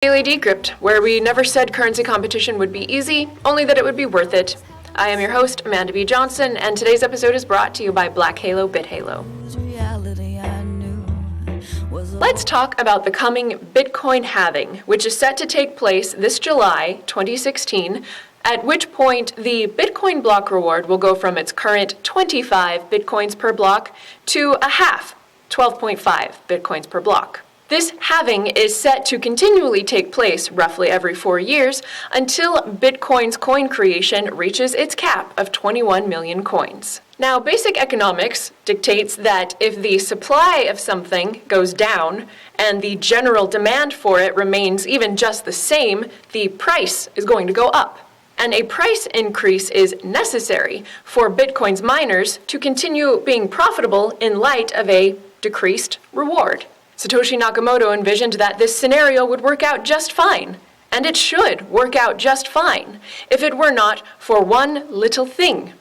Daily Decrypt, where we never said currency competition would be easy, only that it would be worth it. I am your host, Amanda B. Johnson, and today's episode is brought to you by Black Halo BitHalo. Let's talk about the coming Bitcoin halving, which is set to take place this July 2016, at which point the Bitcoin block reward will go from its current 25 Bitcoins per block to a half, 12.5 Bitcoins per block. This halving is set to continually take place roughly every 4 years until Bitcoin's coin creation reaches its cap of 21 million coins. Now, basic economics dictates that if the supply of something goes down and the general demand for it remains even just the same, the price is going to go up. And a price increase is necessary for Bitcoin's miners to continue being profitable in light of a decreased reward. Satoshi Nakamoto envisioned that this scenario would work out just fine, and it should work out just fine, if it were not for one little thing: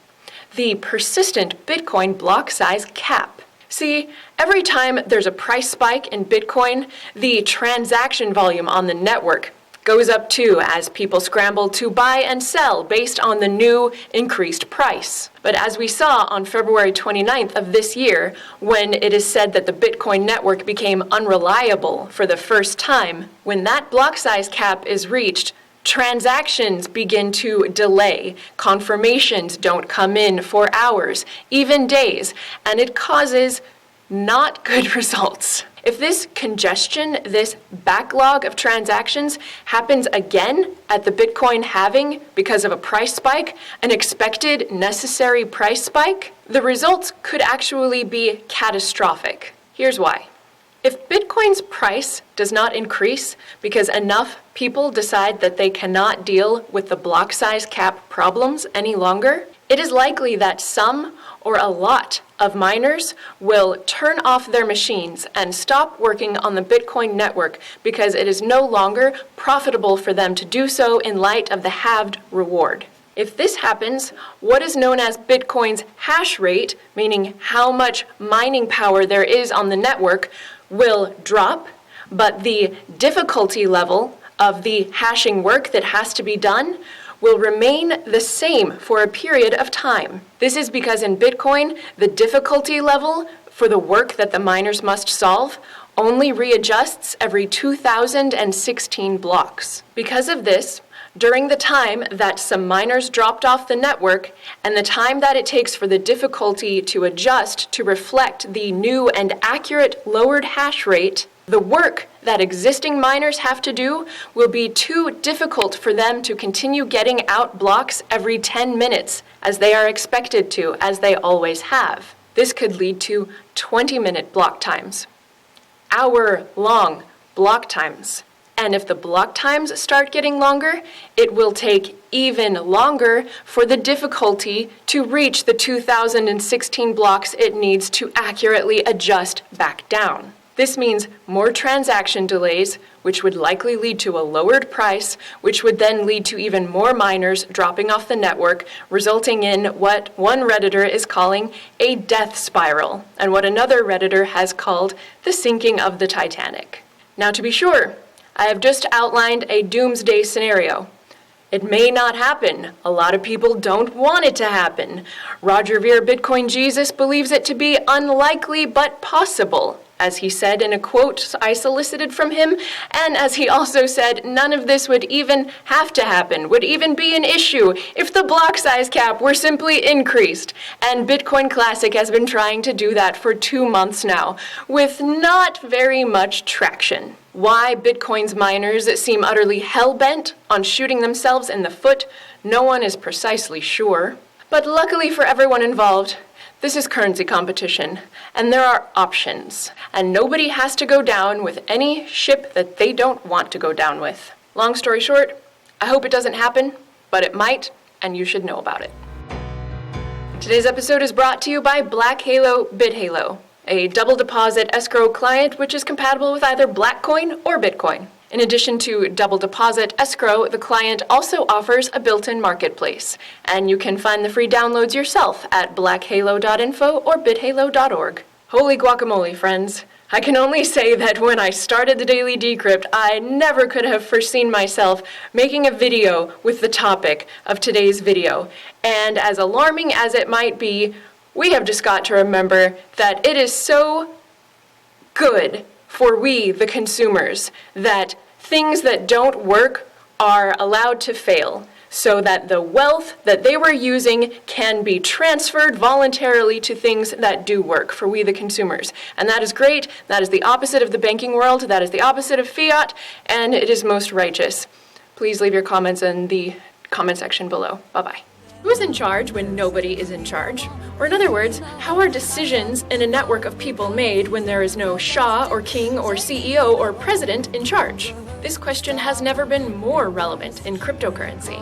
the persistent Bitcoin block size cap. See, every time there's a price spike in Bitcoin, the transaction volume on the network goes up too as people scramble to buy and sell based on the new increased price. But as we saw on February 29th of this year, when it is said that the Bitcoin network became unreliable for the first time, when that block size cap is reached, transactions begin to delay, confirmations don't come in for hours, even days, and it causes not good results. If this congestion, this backlog of transactions happens again at the Bitcoin halving because of a price spike, an expected necessary price spike, the results could actually be catastrophic. Here's why. If Bitcoin's price does not increase because enough people decide that they cannot deal with the block size cap problems any longer, it is likely that some or a lot of miners will turn off their machines and stop working on the Bitcoin network because it is no longer profitable for them to do so in light of the halved reward. If this happens, what is known as Bitcoin's hash rate, meaning how much mining power there is on the network, will drop, but the difficulty level of the hashing work that has to be done will remain the same for a period of time. This is because in Bitcoin, the difficulty level for the work that the miners must solve only readjusts every 2016 blocks. Because of this, during the time that some miners dropped off the network and the time that it takes for the difficulty to adjust to reflect the new and accurate lowered hash rate, the work that existing miners have to do will be too difficult for them to continue getting out blocks every 10 minutes, as they are expected to, as they always have. This could lead to 20-minute block times, hour-long block times. And if the block times start getting longer, it will take even longer for the difficulty to reach the 2016 blocks it needs to accurately adjust back down. This means more transaction delays, which would likely lead to a lowered price, which would then lead to even more miners dropping off the network, resulting in what one Redditor is calling a death spiral, and what another Redditor has called the sinking of the Titanic. Now, to be sure, I have just outlined a doomsday scenario. It may not happen. A lot of people don't want it to happen. Roger Ver Bitcoin Jesus believes it to be unlikely but possible, as he said in a quote I solicited from him, and as he also said, none of this would even have to happen, would even be an issue if the block size cap were simply increased. And Bitcoin Classic has been trying to do that for 2 months now, with not very much traction. Why Bitcoin's miners seem utterly hell-bent on shooting themselves in the foot, no one is precisely sure. But luckily for everyone involved, this is currency competition, and there are options, and nobody has to go down with any ship that they don't want to go down with. Long story short, I hope it doesn't happen, but it might, and you should know about it. Today's episode is brought to you by Black Halo BitHalo, a double deposit escrow client which is compatible with either Blackcoin or Bitcoin. In addition to double deposit escrow, the client also offers a built-in marketplace, and you can find the free downloads yourself at blackhalo.info or bithalo.org. Holy guacamole, friends! I can only say that when I started the Daily Decrypt, I never could have foreseen myself making a video with the topic of today's video. And as alarming as it might be, we have just got to remember that it is so good for we, the consumers, that things that don't work are allowed to fail, so that the wealth that they were using can be transferred voluntarily to things that do work for we the consumers. And that is great. That is the opposite of the banking world. That is the opposite of fiat, and it is most righteous. Please leave your comments in the comment section below. Bye-bye. Who's in charge when nobody is in charge? Or in other words, how are decisions in a network of people made when there is no Shah or King or CEO or President in charge? This question has never been more relevant in cryptocurrency.